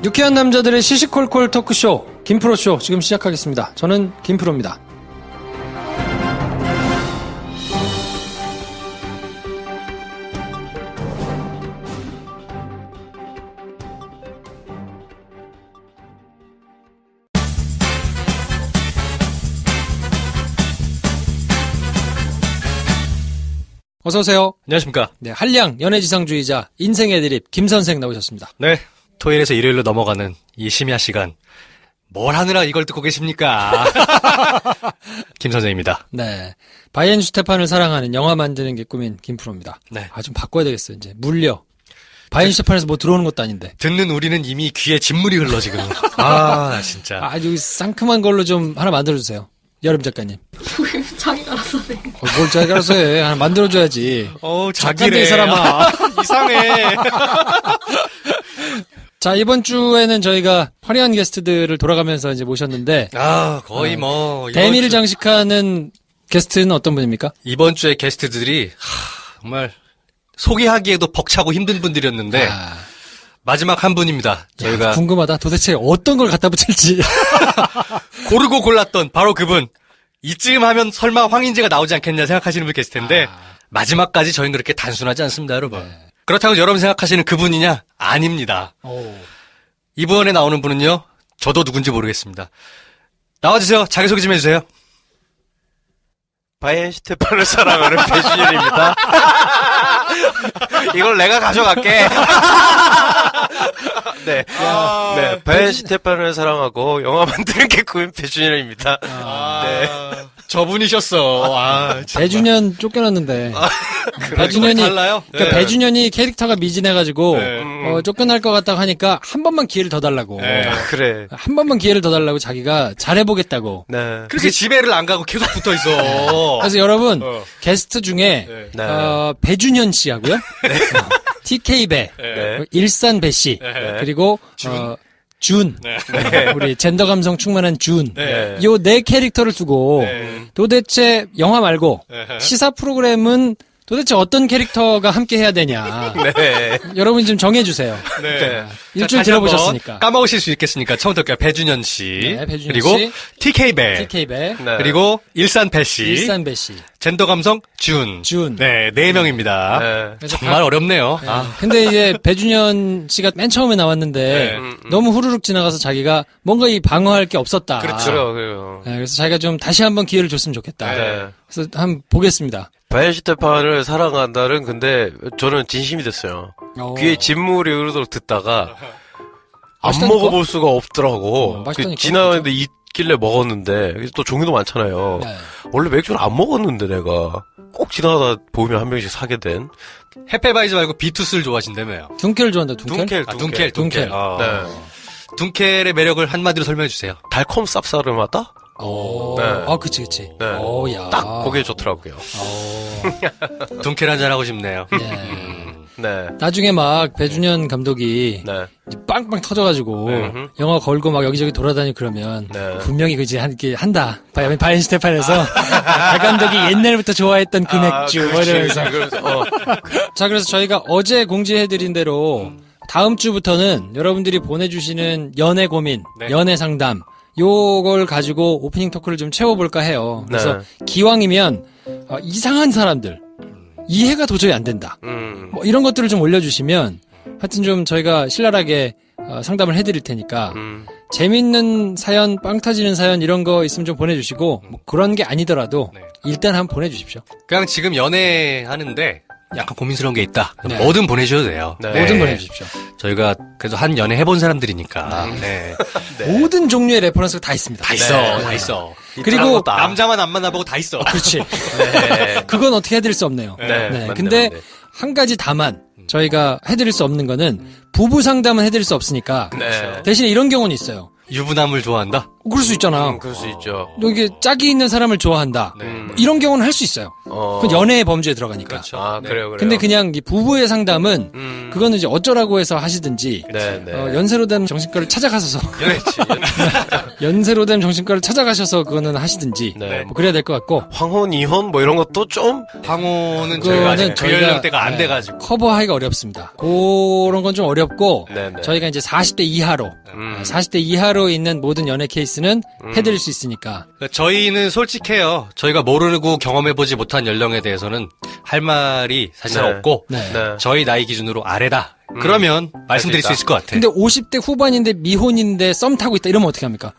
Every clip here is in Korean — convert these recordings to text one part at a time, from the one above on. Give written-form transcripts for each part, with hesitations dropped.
유쾌한 남자들의 시시콜콜 토크쇼 김프로쇼 지금 시작하겠습니다. 저는 김프로입니다. 어서오세요. 안녕하십니까. 네, 한량 연애지상주의자 인생의 드립 김선생 나오셨습니다. 네, 토요일에서 일요일로 넘어가는 이 심야 시간 뭘 하느라 이걸 듣고 계십니까? 김선생입니다. 네, 바이엔슈테판을 사랑하는 영화 만드는 게 꿈인 김프로입니다. 네. 좀 바꿔야 되겠어 이제. 물려. 바이엔슈테판에서 뭐 들어오는 것도 아닌데. 듣는 우리는 이미 귀에 진물이 흘러 지금. 아 진짜. 아주 상큼한 걸로 좀 하나 만들어주세요. 여름 작가님. 자기가 알아서 해. 뭘 자기가 알아서 해. 하나 만들어줘야지. 자기래. 이 사람아. 이상해. 자, 이번 주에는 저희가 화려한 게스트들을 돌아가면서 이제 모셨는데. 거의 뭐. 대미를 장식하는 게스트는 어떤 분입니까? 이번 주에 게스트들이, 정말, 소개하기에도 벅차고 힘든 분들이었는데, 마지막 한 분입니다. 저희가. 궁금하다. 도대체 어떤 걸 갖다 붙일지. 고르고 골랐던 바로 그분. 이쯤 하면 설마 황인재가 나오지 않겠냐 생각하시는 분 계실 텐데 마지막까지 저희는 그렇게 단순하지 않습니다, 여러분. 네. 그렇다고 여러분 생각하시는 그분이냐? 아닙니다. 이번에 나오는 분은요. 저도 누군지 모르겠습니다. 나와주세요. 자기소개 좀 해주세요. 바이엔슈테판을 사랑하는 배준현입니다. 이걸 내가 가져갈게. 네. 네. 바이엔슈테판을 사랑하고 영화 만드는 게 꿈인 배준현입니다. 네. 저분이셨어. 배준현 쫓겨났는데. 배준현이 달라요? 그러니까 네. 배준현이 캐릭터가 미진해가지고 네. 쫓겨날 것 같다고 하니까 한 번만 기회를 더 달라고. 네. 그래. 한 번만 기회를 더 달라고 자기가 잘해보겠다고. 네. 그렇게 집에를 안 가고 계속 붙어 있어. 그래서 여러분 게스트 중에 네. 배준현 씨하고요. TK배, 네. 일산 배 씨, 그리고 준, 우리 젠더 감성 충만한 준, 네. 요 네 캐릭터를 두고 도대체 영화 말고 시사 프로그램은 도대체 어떤 캐릭터가 함께 해야 되냐. 네. 여러분이 좀 정해주세요. 네. 일주일 다시 한번 들어보셨으니까. 까먹으실 수 있겠으니까 처음부터 할게요. 배준현 씨. 네, 배준현 그리고 씨. TK배. TK배, 네. 그리고 일산 배 씨. 일산 배 씨, 젠더 감성 준. 준. 네, 4명입니다. 네. 그래서 정말 어렵네요. 근데 이제 배준현 씨가 맨 처음에 나왔는데 너무 후루룩 지나가서 자기가 뭔가 이 방어할 게 없었다. 그래요. 네, 그래서 자기가 좀 다시 한번 기회를 줬으면 좋겠다. 네. 그래서 한번 보겠습니다. 바이엔슈테판을 사랑한다는 근데 저는 진심이 됐어요. 귀에 진물이 흐르도록 듣다가 안 맛있다니까? 먹어볼 수가 없더라고. 맛있다니까, 지나가는데 있길래 먹었는데 그래서 또 종류도 많잖아요. 네. 원래 맥주를 안 먹었는데 내가 꼭 지나가다 보면 한 병씩 사게 된. 해페바이즈 말고 비투스를 좋아하신다며요. 둔켈 좋아한다, 둔켈? 둔켈. 네. 둔켈의 매력을 한마디로 설명해 주세요. 달콤 쌉싸름하다? 네. 그치. 네. 야. 딱 거기에 좋더라고요. 둔켈 한잔 하고 싶네요. 네. 나중에 막 배준현 감독이 네. 이제 빵빵 터져가지고 영화 걸고 막 여기저기 돌아다니고 그러면 네. 분명히 그지 한다. 바이엔슈테판에서 박 감독이 옛날부터 좋아했던 그 맥주 뭐 이러면서. 자, 그래서 저희가 어제 공지해드린 대로 다음 주부터는 여러분들이 보내주시는 연애 고민, 네. 연애 상담 요걸 가지고 오프닝 토크를 좀 채워볼까 해요. 그래서 네. 기왕이면 이상한 사람들 이해가 도저히 안 된다. 뭐 이런 것들을 좀 올려주시면 하여튼 좀 저희가 신랄하게 상담을 해드릴 테니까 재밌는 사연, 빵 터지는 사연 이런 거 있으면 좀 보내주시고 뭐 그런 게 아니더라도 네. 일단 한번 보내주십시오. 그냥 지금 연애하는데 약간 고민스러운 게 있다. 네. 뭐든 보내주셔도 돼요. 네. 뭐든 보내주십시오. 저희가 그래도 한 연애 해본 사람들이니까. 네. 모든 종류의 레퍼런스가 다 있습니다. 다 있어. 다 있어. 그리고 남자만 안 만나보고 다 있어. 그렇지. 네. 그건 어떻게 해드릴 수 없네요. 네. 맞네, 근데 맞네. 한 가지 다만 저희가 해드릴 수 없는 거는 부부 상담은 해드릴 수 없으니까 네. 대신에 이런 경우는 있어요. 유부남을 좋아한다? 그럴 수 있잖아. 그럴 수 있죠. 너 이게 짝이 있는 사람을 좋아한다. 네. 이런 경우는 할 수 있어요. 그건 연애의 범주에 들어가니까. 그렇죠. 아, 네. 그래요. 근데 그냥 이 부부의 상담은 그거는 이제 어쩌라고 해서 하시든지 네, 네. 연세로 된 정신과를 찾아가셔서 그렇지. 연세로 된 정신과를 찾아가셔서 그거는 하시든지 네. 뭐 그래야 될 것 같고 황혼, 이혼 뭐 이런 것도 좀 황혼은 그거는 저희가 아직 그 저희가, 연령대가 안 돼가지고. 커버하기가 어렵습니다. 그런 건 좀 어렵고 네, 네. 저희가 이제 40대 이하로 40대 이하로 있는 모든 연애 케이스는 해드릴 수 있으니까 저희는 솔직해요. 저희가 모르고 경험해보지 못한 연령에 대해서는 할 말이 사실 네. 없고 네. 네. 저희 나이 기준으로 아래다. 그러면 말씀드릴 수 있다. 있을 것 같아. 근데 50대 후반인데 미혼인데 썸 타고 있다 이러면 어떻게 합니까?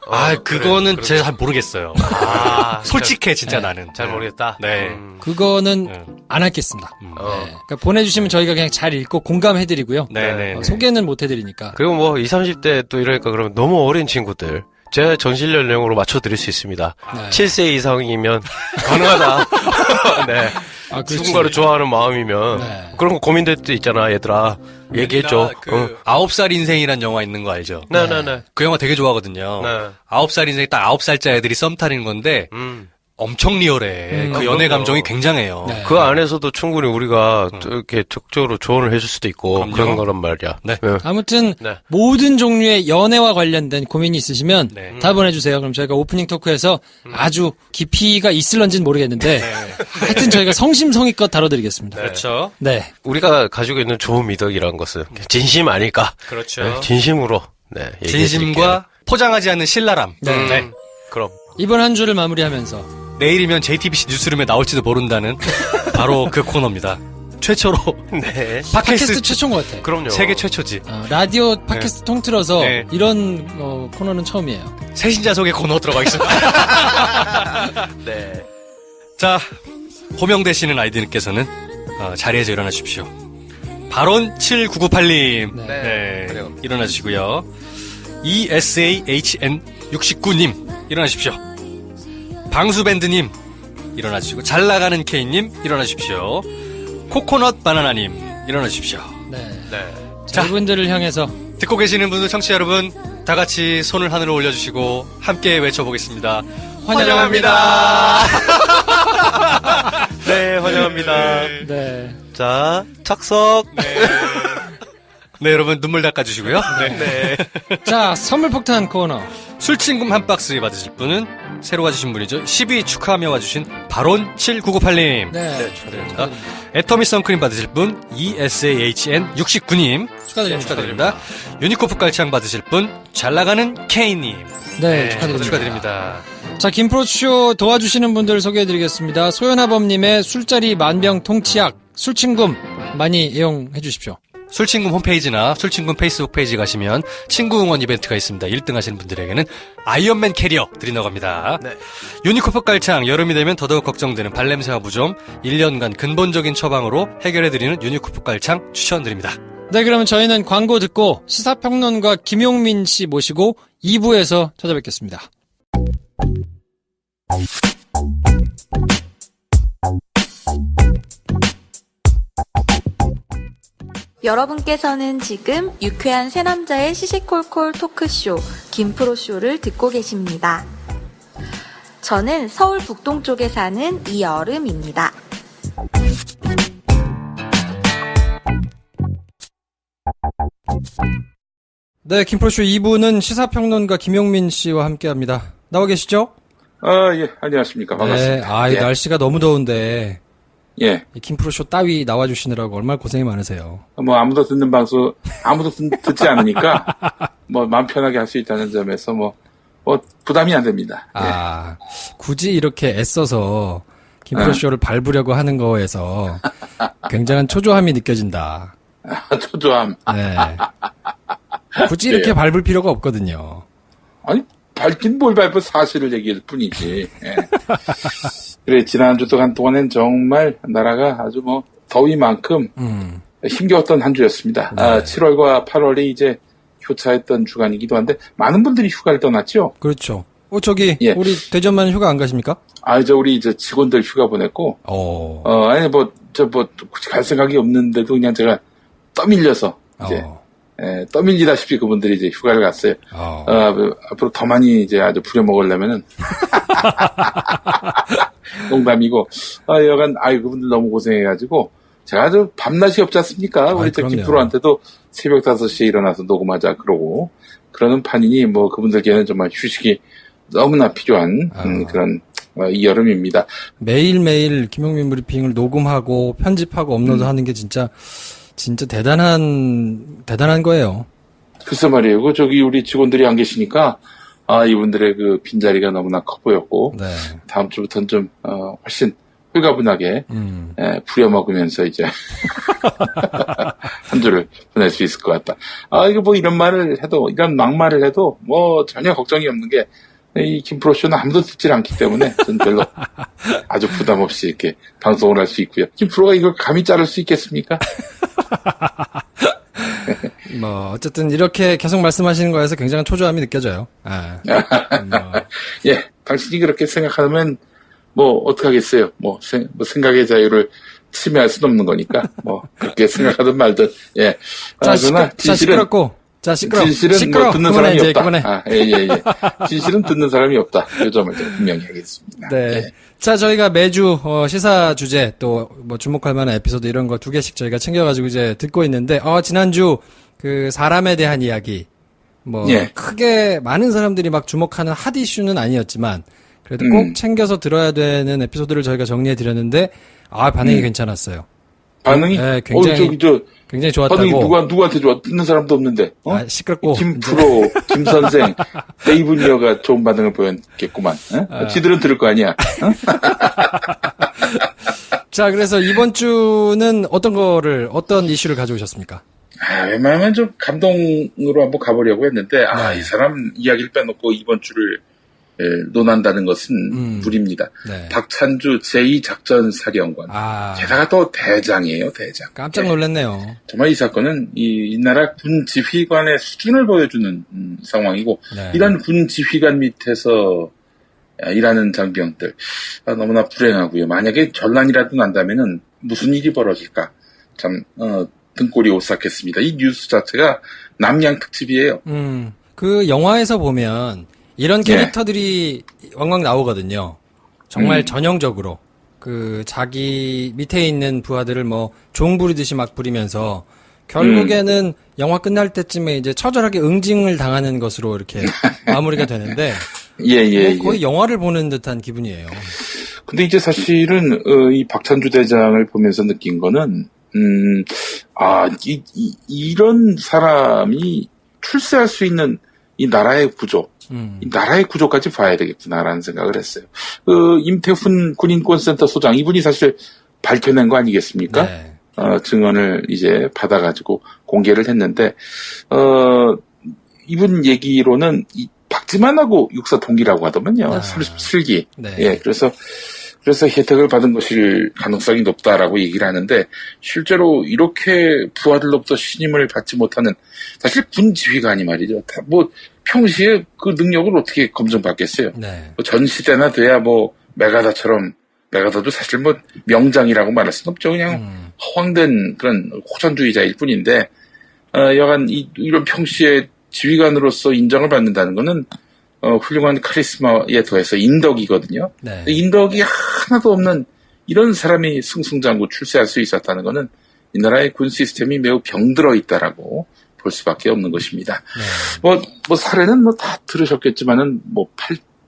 그거는 제가 잘 모르겠어요. 아, 솔직해 진짜 네. 나는. 잘 모르겠다. 네. 그거는 네. 안 하겠습니다. 어. 네. 그러니까 보내주시면 저희가 그냥 잘 읽고 공감해드리고요. 네네. 소개는 못해드리니까. 그리고 뭐 20, 30대 또 이러니까 그러면 너무 어린 친구들 제 정신 연령으로 맞춰드릴 수 있습니다. 네. 7세 이상이면 가능하다. 네. 아, 그렇지. 누군가를 좋아하는 마음이면 네. 그런 거 고민될 때 있잖아, 얘들아. 얘기했죠. 그 9살 인생이란 영화 있는 거 알죠? 네네네. 그 영화 되게 좋아하거든요. 네. 9살 인생이 딱 9살짜 애들이 썸 타는 건데 엄청 리얼해. 그 연애 그럼요. 감정이 굉장해요. 네. 그 안에서도 충분히 우리가 이렇게 적극적으로 조언을 해줄 수도 있고 그럼요. 그런 거란 말이야. 네. 아무튼 네. 모든 종류의 연애와 관련된 고민이 있으시면 네. 다 보내주세요. 그럼 저희가 오프닝 토크에서 아주 깊이가 있을런지는 모르겠는데 하여튼 저희가 성심성의껏 다뤄드리겠습니다. 그렇죠. 네. 우리가 가지고 있는 좋은 미덕이라는 것은 진심 아닐까? 그렇죠. 네, 진심으로. 네. 얘기해 진심과 포장하지 않는 신랄함. 네. 드릴게요. 그럼. 이번 한 주를 마무리하면서 내일이면 JTBC 뉴스룸에 나올지도 모른다는 바로 그 코너입니다. 최초로 네. 팟캐스트 최초인 것 같아. 그럼요. 세계 최초지. 라디오 팟캐스트 통틀어서 네. 이런 코너는 처음이에요. 새신자 소개 코너 들어가겠습니다. 네. 자, 호명되시는 아이들께서는 자리에서 일어나 주십시오. 발언 7998님. 네. 네. 그래요. 일어나 주시고요. ESAHN69님. 일어나 주십시오. 방수밴드님. 일어나 주시고. 잘나가는 K님. 일어나 주십시오. 코코넛 바나나님. 일어나 주십시오. 네. 네. 자, 이분들을 향해서 듣고 계시는 분들, 청취자 여러분, 다 같이 손을 하늘로 올려주시고, 함께 외쳐보겠습니다. 환영합니다. 네, 환영합니다. 네. 자, 착석. 네, 여러분, 눈물 닦아주시고요. 네. 자, 선물 폭탄 코너. 술친금 한 박스 받으실 분은 새로 와주신 분이죠. 10위 축하하며 와주신 바론 7998님. 네. 축하드립니다. 애터미 선크림 받으실 분 ESAHN69님. 축하드립니다. 유니코프 깔창 받으실 분 잘나가는 K님. 네, 축하드립니다. 축하드립니다. 자, 김프로쇼 도와주시는 분들 소개해드리겠습니다. 소연아범님의 술자리 만병 통치약, 술친금 많이 이용해 주십시오. 술친금 홈페이지나 술친금 페이스북 페이지 가시면 친구 응원 이벤트가 있습니다. 1등 하시는 분들에게는 아이언맨 캐리어 드린다고 합니다. 네. 유니코프 깔창, 여름이 되면 더더욱 걱정되는 발냄새와 부종 1년간 근본적인 처방으로 해결해드리는 유니코프 깔창 추천드립니다. 네, 그러면 저희는 광고 듣고 시사평론가 김용민 씨 모시고 2부에서 찾아뵙겠습니다. 여러분께서는 지금 유쾌한 새 남자의 시시콜콜 토크쇼 김프로쇼를 듣고 계십니다. 저는 서울 북동쪽에 사는 이여름입니다. 네, 김프로쇼 2부는 시사평론가 김용민 씨와 함께합니다. 나와 계시죠? 예, 안녕하십니까. 반갑습니다. 네, 아, 이 예. 날씨가 너무 더운데 예. 이 김프로쇼 따위 나와주시느라고 얼마나 고생이 많으세요. 뭐, 아무도 듣는 방송, 아무도 듣지 않으니까, 뭐, 마음 편하게 할 수 있다는 점에서, 부담이 안 됩니다. 아, 굳이 이렇게 애써서 김프로쇼를 밟으려고 하는 거에서 굉장한 초조함이 느껴진다. 초조함. 네. 굳이 이렇게 밟을 필요가 없거든요. 아니, 밟긴 뭘 밟고 사실을 얘기할 뿐이지. 예. 그래, 지난주 동안엔 정말 나라가 아주 더위만큼 힘겨웠던 한 주였습니다. 네. 7월과 8월이 이제 교차했던 주간이기도 한데, 많은 분들이 휴가를 떠났죠? 그렇죠. 저기, 예. 우리 대전만 휴가 안 가십니까? 우리 직원들 휴가 보냈고, 아니, 굳이 갈 생각이 없는데도 그냥 제가 떠밀려서, 이제, 떠밀리다시피 그분들이 이제 휴가를 갔어요. 앞으로 더 많이 이제 아주 부려먹으려면은, 농담이고, 여간, 그분들 너무 고생해가지고, 제가 아주 밤낮이 없지 않습니까? 우리 저 김프로한테도 새벽 5시에 일어나서 녹음하자 그러고, 그러는 판이니, 뭐, 그분들께는 정말 휴식이 너무나 필요한, 그런, 이 여름입니다. 매일매일 김용민 브리핑을 녹음하고, 편집하고, 업로드하는 게 진짜 대단한 거예요. 글쎄 말이에요. 우리 직원들이 안 계시니까, 이분들의 그 빈자리가 너무나 커 보였고, 네. 다음 주부터는 좀, 훨씬 홀가분하게, 부려먹으면서 이제, 한 주를 보낼 수 있을 것 같다. 이거 뭐 이런 말을 해도, 이런 막말을 해도, 뭐 전혀 걱정이 없는 게, 이 김프로쇼는 아무도 듣질 않기 때문에, 저는 별로 아주 부담 없이 이렇게 방송을 할 수 있고요. 김프로가 이걸 감히 자를 수 있겠습니까? 뭐 어쨌든 이렇게 계속 말씀하시는 거에서 굉장한 초조함이 느껴져요. 예, 당신이 그렇게 생각하면 뭐 어떡하겠어요. 뭐 생각의 자유를 침해할 수는 없는 거니까 뭐 그렇게 생각하든 말든 예. 그러나 진실은 뭐 듣는 사람이 없다. 예. 진실은 듣는 사람이 없다. 이 점을 분명히 하겠습니다. 네. 예. 자, 저희가 매주 시사 주제 또 뭐 주목할 만한 에피소드 이런 거 2개씩 저희가 챙겨가지고 이제 듣고 있는데 지난주 그 사람에 대한 이야기 뭐 예. 크게 많은 사람들이 막 주목하는 핫 이슈는 아니었지만 그래도 꼭 챙겨서 들어야 되는 에피소드를 저희가 정리해 드렸는데 반응이 괜찮았어요. 반응이? 네, 굉장히 좋았다고. 반응이 누구한테 좋아? 듣는 사람도 없는데. 시끄럽고. 김프로, 김선생, 데이브니어가 좋은 반응을 보였겠구만. 지들은 들을 거 아니야. 자, 그래서 이번 주는 어떤 이슈를 가져오셨습니까? 웬만하면 좀 감동으로 한번 가보려고 했는데, 이 사람 이야기를 빼놓고 이번 주를 논한다는 것은 불입니다. 네. 박찬주 제2작전사령관. 게다가 또 대장이에요, 대장. 깜짝 놀랐네요. 정말 이 사건은 이 나라 군 지휘관의 수준을 보여주는 상황이고, 네. 이런 군 지휘관 밑에서 일하는 장병들 너무나 불행하고요. 만약에 전란이라도 난다면은 무슨 일이 벌어질까? 참 등골이 오싹했습니다. 이 뉴스 자체가 남양 특집이에요. 그 영화에서 보면 이런 캐릭터들이 왕왕 나오거든요. 정말 전형적으로 그 자기 밑에 있는 부하들을 뭐 종 부리듯이 막 부리면서 결국에는 영화 끝날 때쯤에 이제 처절하게 응징을 당하는 것으로 이렇게 마무리가 되는데 거의 영화를 보는 듯한 기분이에요. 근데 이제 사실은 이 박찬주 대장을 보면서 느낀 거는 이런 사람이 출세할 수 있는 이 나라의 구조, 이 나라의 구조까지 봐야 되겠구나라는 생각을 했어요. 임태훈 군인권센터 소장, 이분이 사실 밝혀낸 거 아니겠습니까? 네. 증언을 이제 받아가지고 공개를 했는데, 이분 얘기로는 이 박지만하고 육사 동기라고 하더만요. 37기. 네. 예, 그래서 혜택을 받은 것일 가능성이 높다라고 얘기를 하는데, 실제로 이렇게 부하들로부터 신임을 받지 못하는, 사실 군 지휘관이 말이죠. 평시에 그 능력을 어떻게 검증받겠어요? 네. 전 시대나 돼야 메가다도 사실 명장이라고 말할 수는 없죠. 그냥 허황된 그런 호전주의자일 뿐인데, 여간 이런 평시에 지휘관으로서 인정을 받는다는 거는, 훌륭한 카리스마에 더해서 인덕이거든요. 네. 인덕이 하나도 없는 이런 사람이 승승장구 출세할 수 있었다는 거는 이 나라의 군 시스템이 매우 병들어 있다라고 볼 수밖에 없는 것입니다. 네. 사례는 다 들으셨겠지만은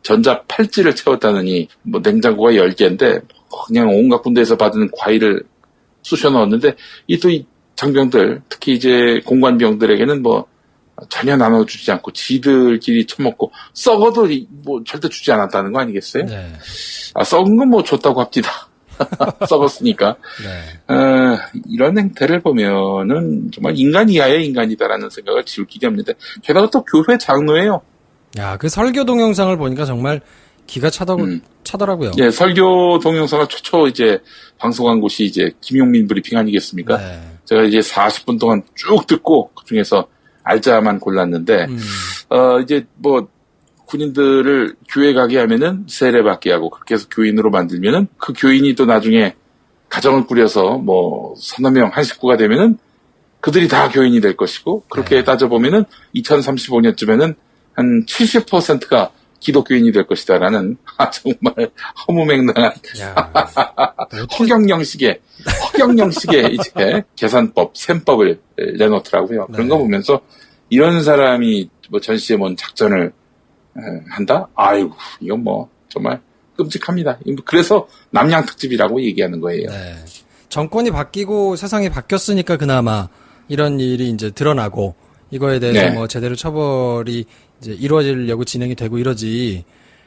전자 팔찌를 채웠다느니 냉장고가 10개인데 그냥 온갖 군대에서 받은 과일을 쑤셔 넣었는데 이 장병들 특히 이제 공관병들에게는 전혀 나눠주지 않고 지들끼리 처먹고 썩어도 절대 주지 않았다는 거 아니겠어요? 네. 썩은 건 줬다고 합디다. 썩었으니까. 네. 이런 행태를 보면은 정말 인간 이하의 인간이다라는 생각을 지울 길이 없는데 게다가 또 교회 장로예요. 야, 그 설교 동영상을 보니까 정말 기가 차더라고요. 예, 설교 동영상을 최초 이제 방송한 곳이 이제 김용민 브리핑 아니겠습니까? 네. 제가 이제 40분 동안 쭉 듣고 그 중에서 알짜만 골랐는데 이제 군인들을 교회 가게 하면은 세례 받게 하고 그렇게 해서 교인으로 만들면은 그 교인이 또 나중에 가정을 꾸려서 서너 명 한 식구가 되면은 그들이 다 교인이 될 것이고 그렇게 따져보면은 2035년쯤에는 한 70%가 기독교인이 될 것이다라는 정말 허무맹랑한 허경영식의 이제 계산법, 셈법을 내놓더라고요. 그런 거 보면서 이런 사람이 뭐 전시에 뭔 작전을 한다? 아이고, 이건 뭐 정말 끔찍합니다. 그래서 남양 특집이라고 얘기하는 거예요. 네. 정권이 바뀌고 세상이 바뀌었으니까 그나마 이런 일이 이제 드러나고 이거에 대해서 네. 뭐 제대로 처벌이 이제 이루어지려고 진행이 되고 이러지.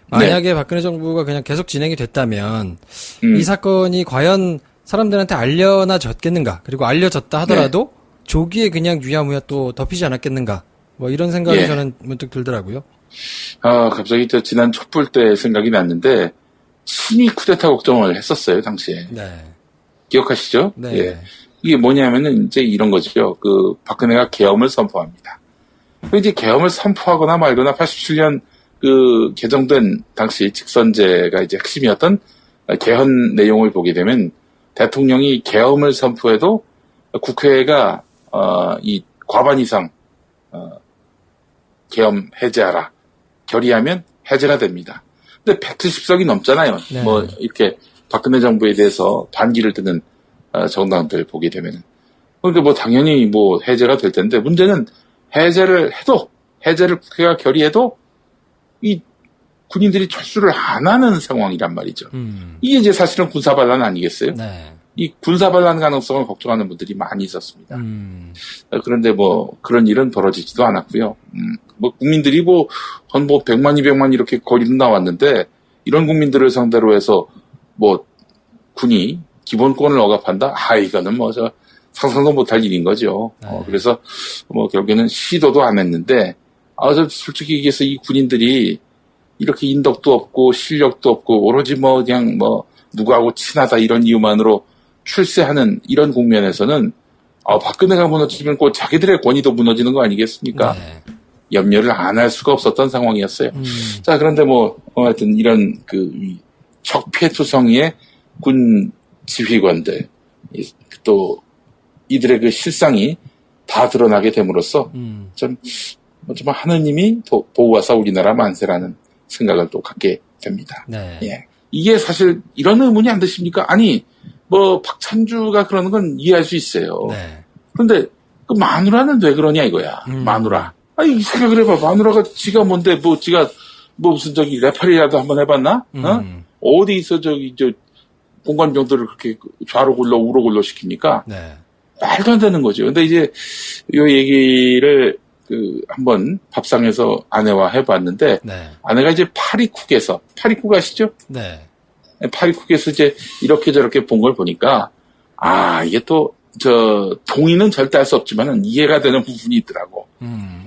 만약에 네. 박근혜 정부가 그냥 계속 진행이 됐다면 이 사건이 과연 사람들한테 알려나졌겠는가? 그리고 알려졌다 하더라도 조기에 그냥 유야무야 또 덮이지 않았겠는가? 뭐 이런 생각이 예. 저는 문득 들더라고요. 갑자기 지난 촛불 때 생각이 났는데 친위 쿠데타 걱정을 했었어요, 당시에. 네. 기억하시죠? 네. 예. 이게 뭐냐면은 이제 이런 거죠. 박근혜가 계엄을 선포합니다. 이제 계엄을 선포하거나 말거나 87년 개정된 당시 직선제가 이제 핵심이었던 개헌 내용을 보게 되면 대통령이 계엄을 선포해도 국회가 이 과반 이상 계엄 해제하라 결의하면 해제가 됩니다. 근데 170석이 넘잖아요. 네. 뭐 이렇게 박근혜 정부에 대해서 반기를 드는 정당들 보게 되면은 그러니까 뭐 당연히 뭐 해제가 될 텐데 문제는 해제를 국회가 결의해도 이 군인들이 철수를 안 하는 상황이란 말이죠. 이게 이제 사실은 군사반란 아니겠어요? 네. 이 군사반란 가능성을 걱정하는 분들이 많이 있었습니다. 그런데 뭐 그런 일은 벌어지지도 않았고요. 뭐 국민들이 한 100만, 200만 이렇게 거리로 나왔는데 이런 국민들을 상대로 해서 뭐 군이 기본권을 억압한다? 이거는 뭐 상상도 못할 일인 거죠. 그래서 뭐 결국에는 시도도 안 했는데 솔직히 얘기해서 이 군인들이 이렇게 인덕도 없고 실력도 없고 오로지 뭐 그냥 뭐 누구하고 친하다 이런 이유만으로 출세하는 이런 국면에서는 박근혜가 무너지면 꼭 자기들의 권위도 무너지는 거 아니겠습니까? 네. 염려를 안 할 수가 없었던 상황이었어요. 자, 그런데 뭐 하여튼 이런 적폐투성이의 군 지휘관들 또 이들의 실상이 다 드러나게 됨으로써 좀 하느님이 보호하사 우리나라 만세라는 생각을 또 갖게 됩니다. 네. 예. 이게 사실 이런 의문이 안 드십니까? 아니 뭐 박찬주가 그러는 건 이해할 수 있어요. 네. 그런데 그 마누라는 왜 그러냐 이거야. 마누라. 생각을 해봐. 마누라가 지가 뭔데 지가 무슨 레파리라도 한번 해봤나? 어디서 공관병들을 그렇게 좌로 굴러 우로 굴러 시킵니까? 네. 말도 안 되는 거죠. 근데 이제 요 얘기를 한번 밥상에서 아내와 해봤는데 네. 아내가 이제 파리쿡 아시죠? 네. 파리쿡에서 이제 이렇게 저렇게 본 걸 보니까 이게 또 동의는 절대 할 수 없지만은 이해가 되는 부분이 있더라고.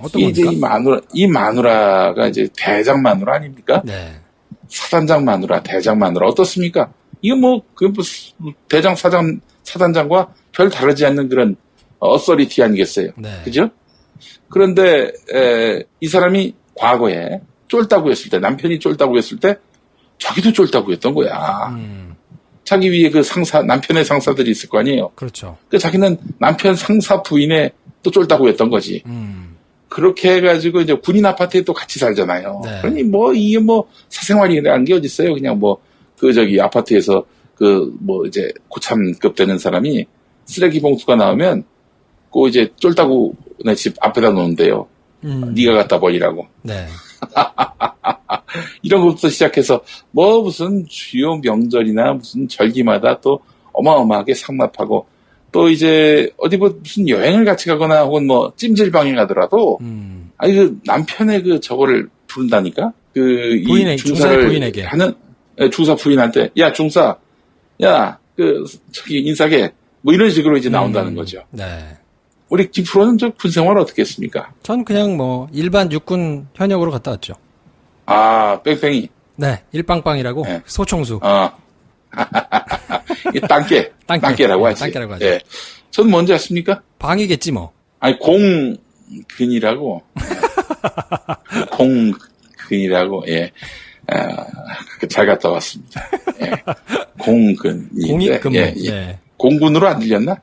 어떤 이제 겁니까? 이 마누라가 이제 대장 마누라 아닙니까? 네. 사단장 마누라, 대장 마누라 어떻습니까? 이거 뭐 대장 사단장과 별 다르지 않는 그런 어서리티 아니겠어요? 네. 그죠? 그런데 이 사람이 과거에 쫄다구 했을 때 남편이 쫄다구 했을 때 자기도 쫄다구 했던 거야. 자기 위에 남편의 상사들이 있을 거 아니에요. 그렇죠. 자기는 남편 상사 부인의 또 쫄다구 했던 거지. 그렇게 해가지고 이제 군인 아파트에 또 같이 살잖아요. 네. 그러니 이게 사생활이라는 게 어딨어요. 그냥 아파트에서 이제 고참급 되는 사람이 쓰레기 봉투가 나오면 이제 쫄다구 내 집 앞에다 놓는데요. 네가 갖다 버리라고. 네. 이런 것부터 시작해서 무슨 주요 명절이나 무슨 절기마다 또 어마어마하게 상납하고 또 이제 어디 무슨 여행을 같이 가거나 혹은 찜질방에 가더라도 남편의 저거를 부른다니까 중사의 부인에게 하는 중사 부인한테 야 중사 인사계 이런 식으로 이제 나온다는 거죠. 네. 우리 김프로는 군생활 어떻게 했습니까? 전 그냥 일반 육군 현역으로 갔다 왔죠. 뺑뺑이. 네, 일빵빵이라고 네. 소총수. 이 땅깨라고 하지. 땅깨라고 하죠. 예. 전 뭔지 아십니까? 방이겠지 뭐. 공근이라고. 공근이라고. 예. 잘 갔다 왔습니다. 예. 공근. 공익근무. 예. 공군으로 안 들렸나?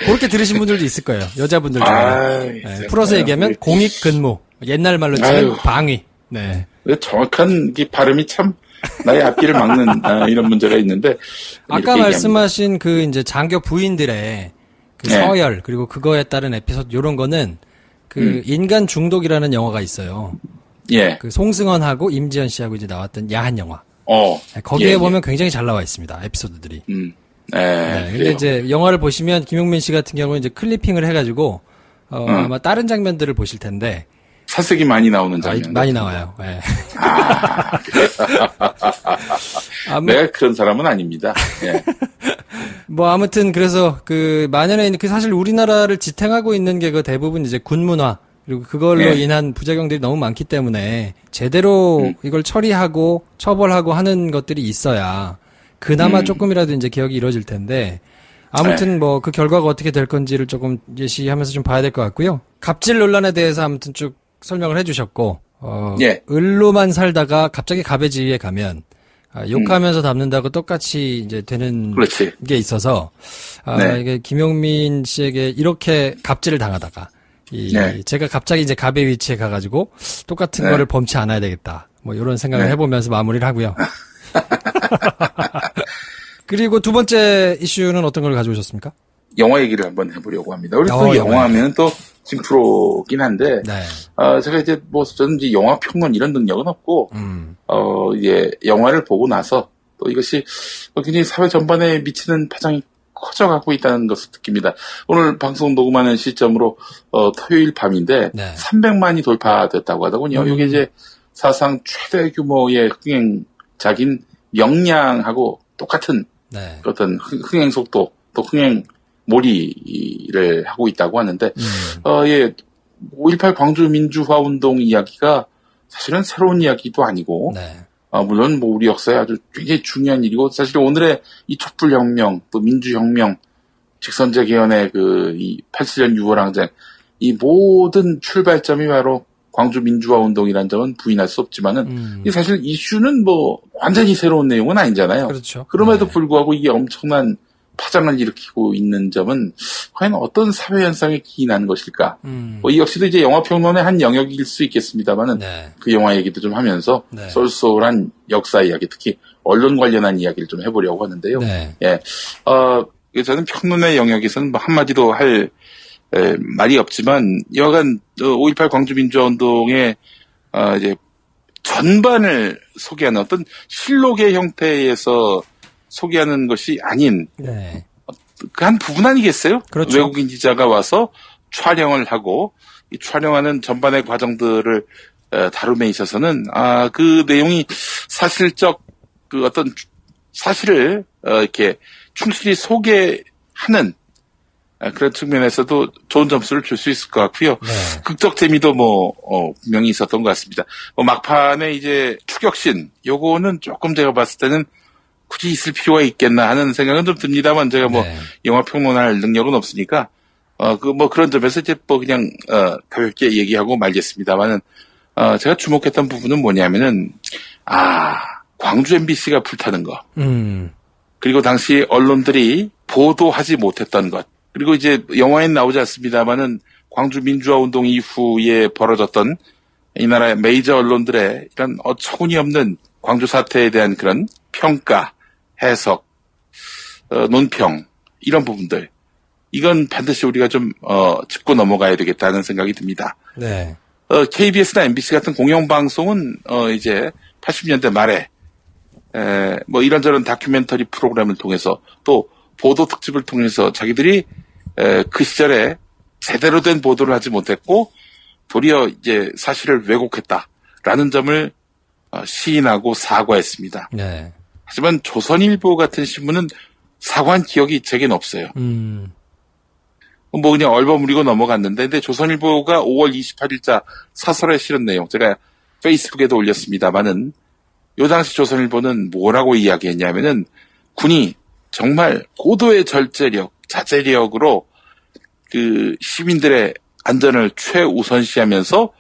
그렇게 들으신 분들도 있을 거예요. 여자분들 중에. 네, 풀어서 얘기하면 공익근무. 옛날 말로 아유. 치면 방위. 네. 정확한 이 발음이 참 나의 앞길을 막는 이런 문제가 있는데 아까 이렇게 말씀하신 그 이제 장교 부인들의 그 네. 서열 그리고 그거에 따른 에피소드 요런 거는 그 인간 중독이라는 영화가 있어요. 예. 그 송승헌하고 임지연 씨하고 이제 나왔던 야한 영화. 네, 거기에 예, 보면 굉장히 잘 나와 있습니다. 에피소드들이. 네. 네. 근데 그래요. 이제 영화를 보시면 김용민 씨 같은 경우는 이제 클리핑을 해가지고 아마 다른 장면들을 보실 텐데 사색이 많이 나오는 장면. 많이 나와요. 네. 내가 그런 사람은 아닙니다. 예. 뭐 아무튼 그래서 그 만연에 있는 그 사실 우리나라를 지탱하고 있는 게 그 대부분 이제 군문화 그리고 그걸로 네. 인한 부작용들이 너무 많기 때문에 제대로 이걸 처리하고 처벌하고 하는 것들이 있어야 그나마 조금이라도 이제 개혁이 이루어질 텐데 아무튼 뭐 그 결과가 어떻게 될 건지를 조금 예시하면서 좀 봐야 될 것 같고요. 갑질 논란에 대해서 아무튼 쭉 설명을 해주셨고 예. 을로만 살다가 갑자기 갑의 지위에 가면 욕하면서 담는다고 똑같이 이제 되는 그렇지. 게 있어서 네. 이게 김용민 씨에게 이렇게 갑질을 당하다가 네. 제가 갑자기 이제 갑의 위치에 가가지고 똑같은 네. 거를 범치 않아야 되겠다. 뭐 이런 생각을 네. 해보면서 마무리를 하고요. 그리고 두 번째 이슈는 어떤 걸 가져오셨습니까? 영화 얘기를 한번 해보려고 합니다. 우리 또 영화 영화 하면 또 진프로긴 한데, 네. 제가 이제 뭐 저는 이제 영화 평론 이런 능력은 없고, 이제 영화를 보고 나서 또 이것이 굉장히 사회 전반에 미치는 파장이 커져가고 있다는 것을 느낍니다. 오늘 방송 녹음하는 시점으로 토요일 밤인데 네. 300만이 돌파됐다고 하더군요. 이게 이제 사상 최대 규모의 흥행작인 명량하고 똑같은 네. 어떤 흥행 속도 또 흥행 몰이를 하고 있다고 하는데 5.18 광주 민주화 운동 이야기가 사실은 새로운 이야기도 아니고 네. 물론 뭐 우리 역사에 아주 굉장히 중요한 일이고 사실 오늘의 이 촛불혁명 또 민주혁명 직선제 개헌의 이 87년 6월 항쟁 이 모든 출발점이 바로 광주 민주화 운동이라는 점은 부인할 수 없지만은 이 사실 이슈는 뭐 완전히 새로운 내용은 아니잖아요. 그렇죠. 그럼에도 네. 불구하고 이게 엄청난 파장을 일으키고 있는 점은 과연 어떤 사회 현상에 기인하는 것일까? 이 역시도 이제 영화 평론의 한 영역일 수 있겠습니다만은 네. 그 영화 얘기도 좀 하면서 네. 쏠쏠한 역사 이야기, 특히 언론 관련한 이야기를 좀 해보려고 하는데요. 네. 예, 저는 평론의 영역에서는 뭐 한마디도 할 말이 없지만 여하간 5.18 광주민주화운동의 이제 전반을 소개하는 어떤 실록의 형태에서 소개하는 것이 아닌 네. 그 한 부분 아니겠어요? 그렇죠. 외국인 기자가 와서 촬영을 하고 이 촬영하는 전반의 과정들을 다룸에 있어서는 그 내용이 사실적 그 어떤 사실을 이렇게 충실히 소개하는 그런 측면에서도 좋은 점수를 줄 수 있을 것 같고요. 네. 극적 재미도 분명히 있었던 것 같습니다. 막판에 이제 추격신 요거는 조금 제가 봤을 때는 굳이 있을 필요가 있겠나 하는 생각은 좀 듭니다만 제가 네. 영화 평론할 능력은 없으니까 그런 점에서 이제 그냥 가볍게 얘기하고 말겠습니다만은 제가 주목했던 부분은 뭐냐면은 광주 MBC가 불타는 거 그리고 당시 언론들이 보도하지 못했던 것 그리고 이제 영화엔 나오지 않습니다만은 광주 민주화 운동 이후에 벌어졌던 이 나라의 메이저 언론들의 이런 어처구니없는 광주 사태에 대한 그런 평가, 해석, 논평 이런 부분들 이건 반드시 우리가 좀 짚고 넘어가야 되겠다는 생각이 듭니다. 네. KBS나 MBC 같은 공영방송은 이제 80년대 말에 뭐 이런저런 다큐멘터리 프로그램을 통해서 또 보도 특집을 통해서 자기들이 그 시절에 제대로 된 보도를 하지 못했고 도리어 이제 사실을 왜곡했다라는 점을 시인하고 사과했습니다. 네. 하지만 조선일보 같은 신문은 사과한 기억이 제겐 없어요. 뭐 그냥 얼버무리고 넘어갔는데 근데 조선일보가 5월 28일자 사설에 실은 내용 제가 페이스북에도 올렸습니다만은 요 당시 조선일보는 뭐라고 이야기했냐면은 군이 정말 고도의 절제력, 자제력으로 그 시민들의 안전을 최우선시하면서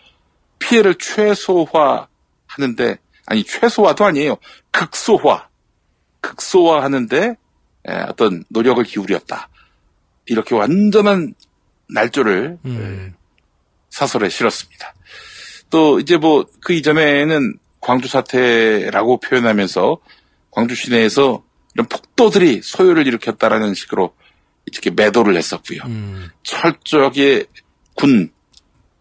피해를 최소화하는데 아니 최소화도 아니에요. 극소화하는데 어떤 노력을 기울였다. 이렇게 완전한 날조를 사설에 실었습니다. 또 이제 뭐 그 이전에는 광주 사태라고 표현하면서 광주 시내에서 이런 폭도들이 소요를 일으켰다라는 식으로 이렇게 매도를 했었고요. 철저하게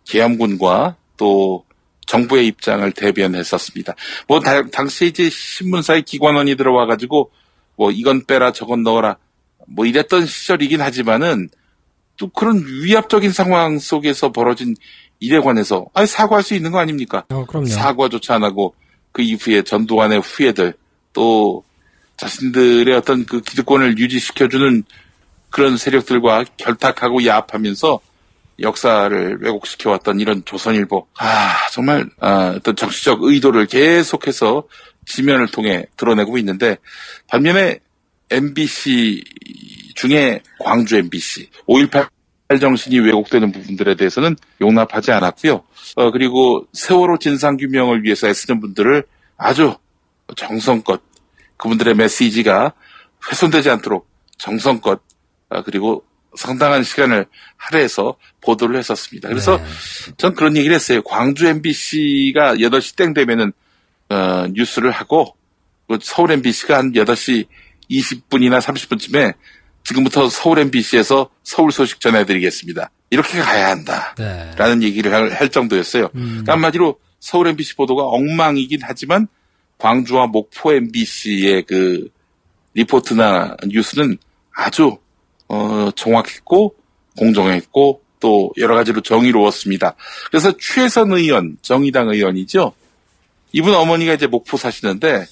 계엄군과 또 정부의 입장을 대변했었습니다. 뭐 당시에 이제 신문사의 기관원이 들어와가지고 뭐 이건 빼라 저건 넣어라 뭐 이랬던 시절이긴 하지만은 또 그런 위압적인 상황 속에서 벌어진 일에 관해서 사과할 수 있는 거 아닙니까? 그럼요. 사과조차 안 하고 그 이후에 전두환의 후예들 또 자신들의 어떤 그 기득권을 유지시켜주는 그런 세력들과 결탁하고 야합하면서 역사를 왜곡시켜왔던 이런 조선일보. 정말, 어떤 정치적 의도를 계속해서 지면을 통해 드러내고 있는데, 반면에 MBC 중에 광주 MBC, 5.18 정신이 왜곡되는 부분들에 대해서는 용납하지 않았고요. 그리고 세월호 진상규명을 위해서 애쓰는 분들을 아주 정성껏, 그분들의 메시지가 훼손되지 않도록 정성껏, 그리고 상당한 시간을 할애해서 보도를 했었습니다. 그래서 전 그런 얘기를 했어요. 광주 MBC가 8시 땡 되면은 뉴스를 하고 서울 MBC가 한 8시 20분이나 30분쯤에 지금부터 서울 MBC에서 서울 소식 전해드리겠습니다. 이렇게 가야 한다. 라는 얘기를 할 정도였어요. 그러니까 한마디로 서울 MBC 보도가 엉망이긴 하지만 광주와 목포 MBC의 그 리포트나 뉴스는 아주 정확했고 공정했고 또 여러 가지로 정의로웠습니다. 그래서 최선 의원, 정의당 의원이죠. 이분 어머니가 이제 목포 사시는데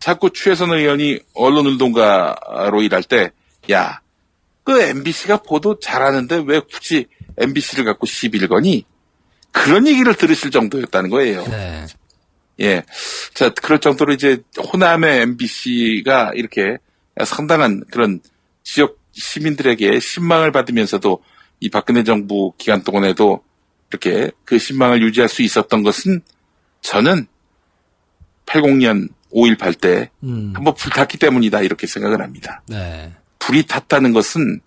자꾸 최선 의원이 언론운동가로 일할 때 야, 그 MBC가 보도 잘하는데 왜 굳이 MBC를 갖고 시비를 거니? 그런 얘기를 들으실 정도였다는 거예요. 네. 예. 자, 그럴 정도로 이제 호남의 MBC가 이렇게 상당한 그런 지역 시민들에게 신망을 받으면서도 이 박근혜 정부 기간 동안에도 이렇게 그 신망을 유지할 수 있었던 것은 저는 80년 5.18 때 한번 불탔기 때문이다 이렇게 생각을 합니다. 네. 불이 탔다는 것은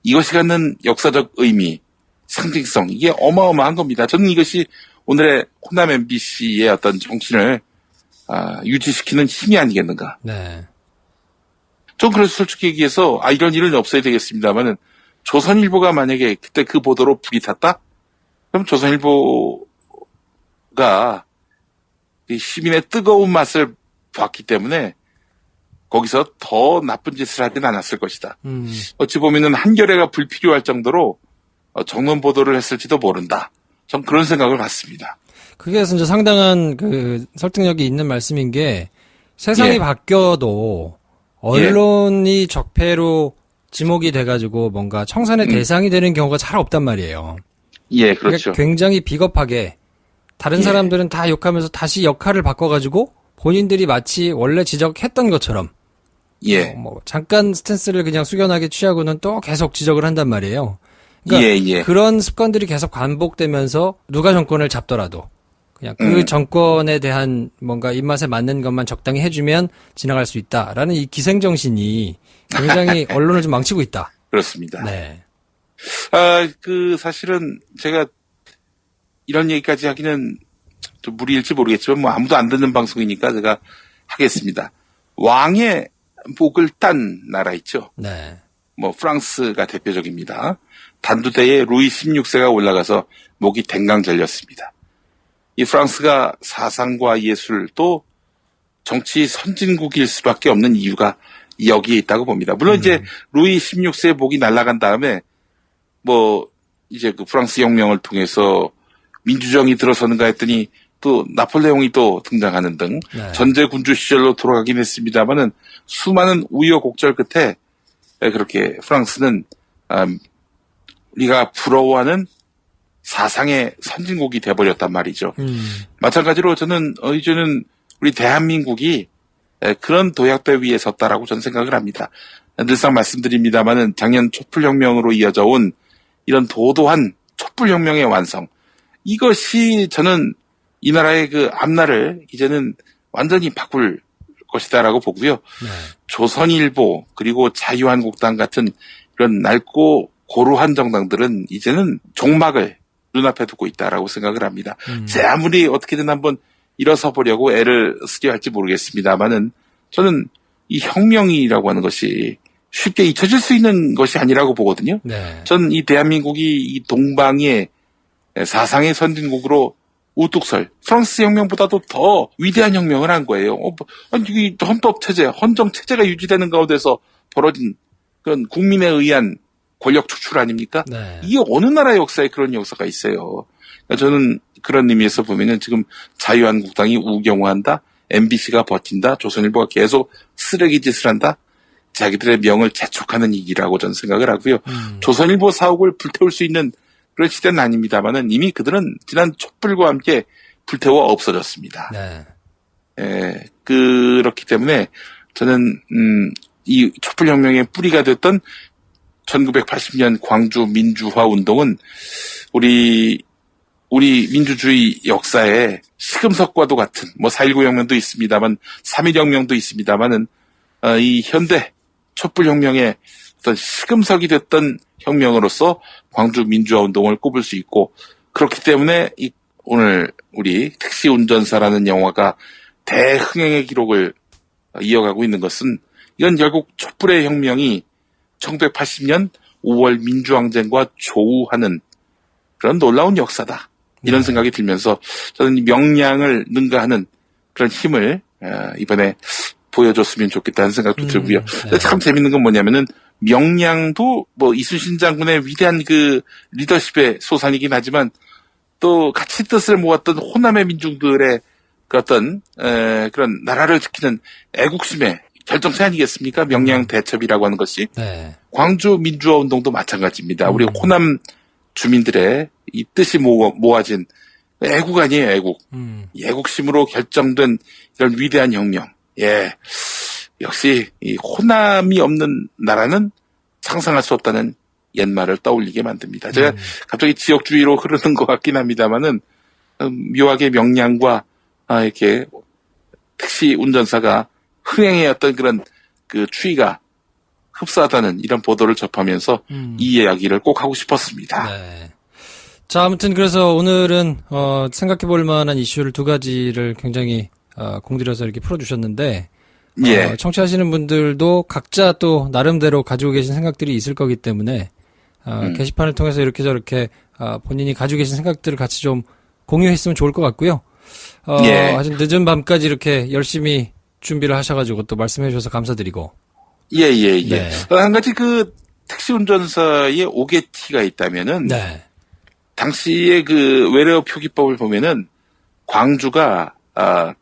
이것이 갖는 역사적 의미, 상징성 이게 어마어마한 겁니다. 저는 이것이 오늘의 호남 MBC의 어떤 정신을 유지시키는 힘이 아니겠는가. 네. 전 그래서 솔직히 얘기해서 이런 일은 없어야 되겠습니다만은 조선일보가 만약에 그때 그 보도로 불이 탔다? 그럼 조선일보가 이 시민의 뜨거운 맛을 봤기 때문에 거기서 더 나쁜 짓을 하진 않았을 것이다. 어찌 보면은 한겨레가 불필요할 정도로 정론 보도를 했을지도 모른다. 전 그런 생각을 갖습니다. 그게 이제 상당한 그 설득력이 있는 말씀인 게 세상이 바뀌어도 언론이 적폐로 지목이 돼가지고 뭔가 청산의 대상이 되는 경우가 잘 없단 말이에요. 예, 그렇죠. 그러니까 굉장히 비겁하게 다른 사람들은 다 욕하면서 다시 역할을 바꿔가지고 본인들이 마치 원래 지적했던 것처럼 뭐 잠깐 스탠스를 그냥 숙연하게 취하고는 또 계속 지적을 한단 말이에요. 그러니까 그런 습관들이 계속 반복되면서 누가 정권을 잡더라도 그냥 그 정권에 대한 뭔가 입맛에 맞는 것만 적당히 해주면 지나갈 수 있다라는 이 기생정신이 굉장히 언론을 좀 망치고 있다. 그렇습니다. 네. 사실은 제가 이런 얘기까지 하기는 좀 무리일지 모르겠지만 뭐 아무도 안 듣는 방송이니까 제가 하겠습니다. 왕의 목을 딴 나라 있죠. 네. 뭐 프랑스가 대표적입니다. 단두대에 루이 16세가 올라가서 목이 댕강 잘렸습니다. 이 프랑스가 사상과 예술 또 정치 선진국일 수밖에 없는 이유가 여기에 있다고 봅니다. 물론 이제 루이 16세의 목이 날아간 다음에 뭐 이제 그 프랑스 혁명을 통해서 민주정이 들어서는가 했더니 또 나폴레옹이 또 등장하는 등 전제 군주 시절로 돌아가긴 했습니다만은 수많은 우여곡절 끝에 그렇게 프랑스는 우리가 부러워하는 사상의 선진국이 돼버렸단 말이죠. 마찬가지로 저는 이제는 우리 대한민국이 그런 도약대 위에 섰다라고 저는 생각을 합니다. 늘상 말씀드립니다만은 작년 촛불혁명으로 이어져 온 이런 도도한 촛불혁명의 완성. 이것이 저는 이 나라의 그 앞날을 이제는 완전히 바꿀 것이다라고 보고요. 조선일보 그리고 자유한국당 같은 이런 낡고 고루한 정당들은 이제는 종막을 눈앞에 두고 있다라고 생각을 합니다. 제 아무리 어떻게든 한번 일어서 보려고 애를 쓰려 할지 모르겠습니다만은 저는 이 혁명이라고 하는 것이 쉽게 잊혀질 수 있는 것이 아니라고 보거든요. 네. 전 이 대한민국이 이 동방의 사상의 선진국으로 우뚝 설 프랑스 혁명보다도 더 위대한 혁명을 한 거예요. 아니, 이 헌법 체제, 헌정 체제가 유지되는 가운데서 벌어진 그런 국민에 의한 권력 축출 아닙니까? 네. 이게 어느 나라 역사에 그런 역사가 있어요. 그러니까 저는 그런 의미에서 보면은 지금 자유한국당이 우경화한다, MBC가 버틴다, 조선일보가 계속 쓰레기 짓을 한다, 자기들의 명을 재촉하는 일이라고 저는 생각을 하고요. 조선일보 사옥을 불태울 수 있는 그런 시대는 아닙니다만은 이미 그들은 지난 촛불과 함께 불태워 없어졌습니다. 네. 그렇기 때문에 저는 이 촛불혁명의 뿌리가 됐던 1980년 광주 민주화 운동은 우리 민주주의 역사에 시금석과도 같은 4.19 혁명도 있습니다만 3.1 혁명도 있습니다만은 이 현대 촛불혁명의 어떤 시금석이 됐던 혁명으로서 광주 민주화 운동을 꼽을 수 있고 그렇기 때문에 오늘 우리 택시 운전사라는 영화가 대흥행의 기록을 이어가고 있는 것은 이건 결국 촛불의 혁명이 1980년 5월 민주항쟁과 조우하는 그런 놀라운 역사다. 이런 생각이 들면서 저는 이 명량을 능가하는 그런 힘을 이번에 보여줬으면 좋겠다는 생각도 들고요. 네. 참 재밌는 건 뭐냐면은 명량도 이순신 장군의 위대한 그 리더십의 소산이긴 하지만 또 같이 뜻을 모았던 호남의 민중들의 그 어떤 그런 나라를 지키는 애국심의 결정체 아니겠습니까? 명량 대첩이라고 하는 것이. 네. 광주 민주화 운동도 마찬가지입니다. 우리 호남 주민들의 이 뜻이 모아진 애국 아니에요, 애국. 이 애국심으로 결정된 이런 위대한 혁명. 예. 역시 이 호남이 없는 나라는 상상할 수 없다는 옛말을 떠올리게 만듭니다. 제가 갑자기 지역주의로 흐르는 것 같긴 합니다만은 묘하게 명량과 이렇게 택시 운전사가 흥행의 어떤 그런 그 추이가 흡사하다는 이런 보도를 접하면서 이 이야기를 꼭 하고 싶었습니다. 네. 자, 아무튼 그래서 오늘은 생각해 볼 만한 이슈를 두 가지를 굉장히 공들여서 이렇게 풀어주셨는데 예. 청취하시는 분들도 각자 또 나름대로 가지고 계신 생각들이 있을 거기 때문에 게시판을 통해서 이렇게 저렇게 본인이 가지고 계신 생각들을 같이 좀 공유했으면 좋을 것 같고요. 예. 아주 늦은 밤까지 이렇게 열심히 준비를 하셔가지고 또 말씀해 주셔서 감사드리고. 예. 네. 한 가지 그 택시 운전사의 오게티가 있다면은 네. 당시의 그 외래어 표기법을 보면은 광주가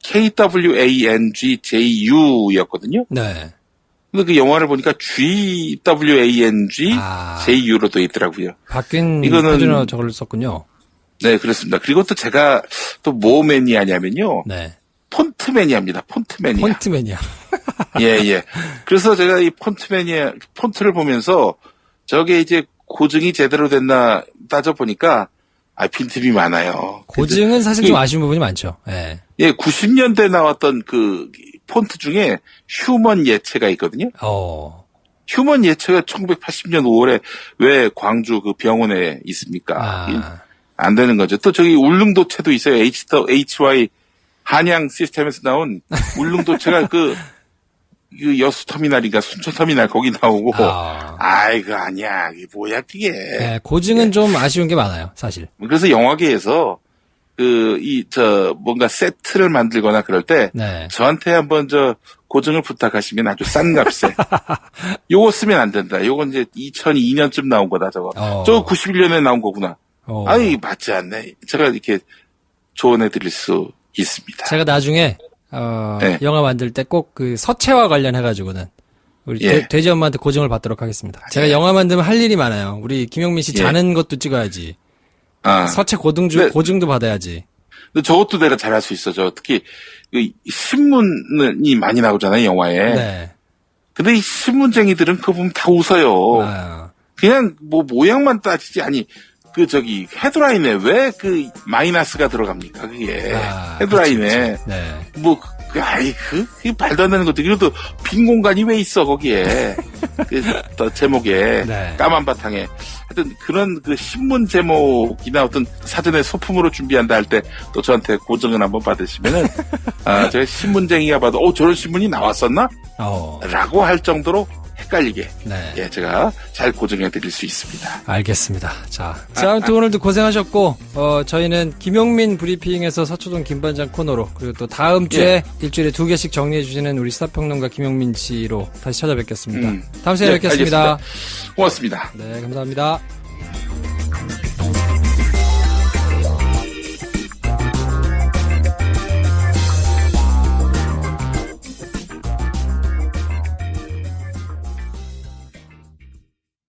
KWANGJU였거든요. 네. 근데 그 영화를 보니까 GWANGJU로 돼 있더라고요. 바뀐 이거는 표준어 저걸 썼군요. 네, 그렇습니다. 그리고 또 제가 또 뭐 매니아냐면요. 네. 폰트 매니아입니다. 폰트 매니아. 폰트 매니아. 예. 그래서 제가 이 폰트 매니아, 폰트를 보면서 저게 이제 고증이 제대로 됐나 따져보니까 빈틈이 많아요. 고증은 사실 좀 아쉬운 부분이 많죠. 예. 예, 90년대 나왔던 그 폰트 중에 휴먼 예체가 있거든요. 휴먼 예체가 1980년 5월에 왜 광주 그 병원에 있습니까? 안 되는 거죠. 또 저기 울릉도체도 있어요. HY 한양 시스템에서 나온 울릉도체가 그 여수터미널인가 순천터미널 거기 나오고 이거 아니야. 이게 뭐야 그게. 네, 고증은 좀 아쉬운 게 많아요. 사실. 그래서 영화계에서 뭔가 세트를 만들거나 그럴 때 네. 저한테 한번 고증을 부탁하시면 아주 싼 값에 요거 쓰면 안 된다. 요건 이제 2002년쯤 나온 거다 저거. 저거 91년에 나온 거구나. 아니 맞지 않네. 제가 이렇게 조언해 드릴 수 있습니다. 제가 나중에 네. 영화 만들 때 꼭 그 서체와 관련해가지고 우리 돼지 엄마한테 고증을 받도록 하겠습니다. 제가 영화 만들면 할 일이 많아요. 우리 김용민 씨 자는 것도 찍어야지. 서체 고증도 받아야지. 근데 저것도 내가 잘할 수 있어. 특히 그 신문이 많이 나오잖아요 영화에. 네. 근데 이 신문쟁이들은 그거 보면 다 웃어요. 그냥 모양만 따지지 아니. 헤드라인에 왜 그 마이너스가 들어갑니까, 그게. 헤드라인에. 그치. 네. 그게 말도 안 되는 것도, 그래도 빈 공간이 왜 있어, 거기에. 제목에. 네. 까만 바탕에. 하여튼 그런 그 신문 제목이나 어떤 사전에 소품으로 준비한다 할 때 또 저한테 고정을 한번 받으시면은 제가 신문쟁이가 봐도 저런 신문이 나왔었나? 라고 할 정도로 헷갈리게 네. 예, 제가 잘 고정해 드릴 수 있습니다. 알겠습니다. 자, 아무튼 오늘도 고생하셨고, 저희는 김용민 브리핑에서 서초동 김반장 코너로, 그리고 또 다음 주에 일주일에 2개씩 정리해주시는 우리 시사평론가 김용민 씨로 다시 찾아뵙겠습니다. 다음 시간에 뵙겠습니다. 알겠습니다. 고맙습니다. 네, 감사합니다.